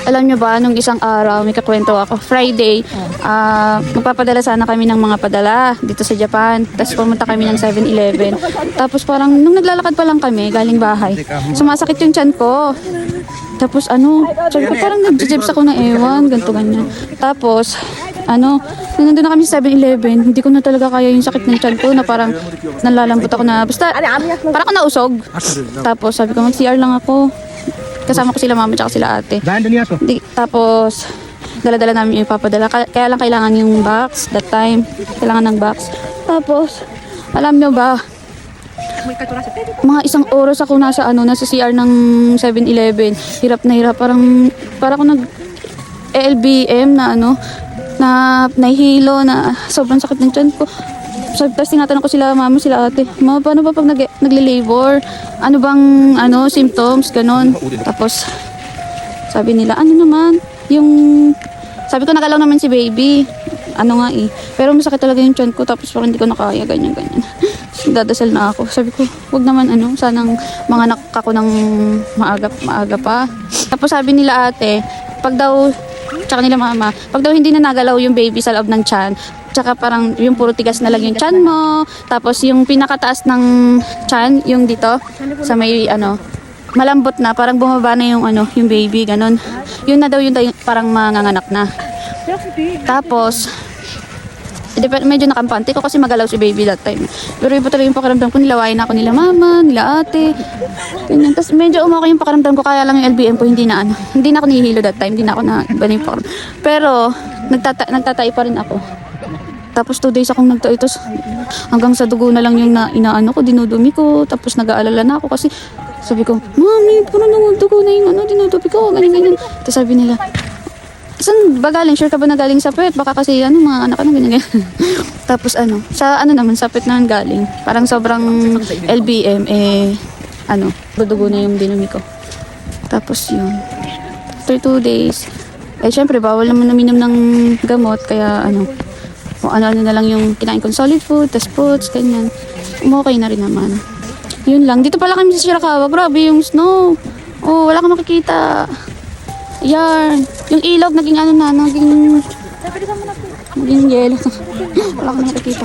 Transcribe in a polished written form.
Alam nyo ba, nung isang araw, may kakwento ako. Friday, magpapadala sana kami ng mga padala dito sa Japan. Tapos pumunta kami ng 7-Eleven. Tapos parang, nung naglalakad pa lang kami, galing bahay, sumasakit yung tiyan ko. Tapos sabi ko parang nag-jibs ako na ewan, ganito ganyan. Tapos, nung nandun na kami sa 7-Eleven, hindi ko na talaga kaya yung sakit ng tiyan ko na parang nalalambot ako na, basta parang ako nausog. Tapos sabi ko mag-CR lang ako. Kasama ko sila mama at sila ate. Tapos, dala-dala namin yung ipapadala. Kaya lang kailangan yung box that time. Kailangan ng box. Tapos, alam nyo ba, mga isang oras ako nasa CR ng 7-Eleven. Hirap na hirap. Parang ako LBM na na nahihilo na sobrang sakit ng tiyan ko. Tapos tinatanong ko sila mama, sila ate, mama, paano ba pag nagle-labor? Ano bang symptoms, ganon. Tapos sabi nila, sabi ko nagalaw naman si baby. Pero masakit talaga yung tiyan ko, tapos parang hindi ko na kaya, ganyan. Dadasal na ako. Sabi ko, wag naman sanang mga anak ako ng maaga pa. Tapos sabi nila ate, tsaka nila mama, pag daw hindi na nagalaw yung baby sa loob ng tiyan, tsaka parang yung puro tigas na lang yung tiyan mo, tapos yung pinakataas ng tiyan, yung dito, sa may malambot na, parang bumaba na yung baby, ganon. Yun na daw yung parang manganganak na. Tapos, medyo nakampante ko kasi magalaw si baby that time. Pero iba talaga yung pakiramdam ko, nilawain ako nila mama, nila ate. Ganyan. Tapos medyo umaki yung pakiramdam ko, kaya lang yung LBM ko hindi na ako nahihilo that time, hindi na ako na iba na yung pakiramdam. Pero nagtatay pa rin ako. Tapos 2 days akong nagtayo, tapos hanggang sa dugo na lang yung ko, dinudumi ko, tapos nag-aalala na ako kasi sabi ko, mami, puro nang dugo na yung dinudumi ko, ganyan. Tapos sabi nila, saan ba galing? Sure ka ba na galing sa pet? Baka kasi mga anak ganyan. Tapos sa sa pet na galing. Parang sobrang LBM, dudugo na yung dinumi ko. Tapos yun. After 2 days, syempre bawal naman uminom ng gamot, kaya kung ano na lang yung kinain kong solid food, tas fruits, ganyan. Okay na rin naman. Yun lang. Dito pala kami sa Shirakawa. Grabe yung snow. Oh, wala kang makikita. Yan. Yung ilog, naging naging yelo. Wala kang makikita.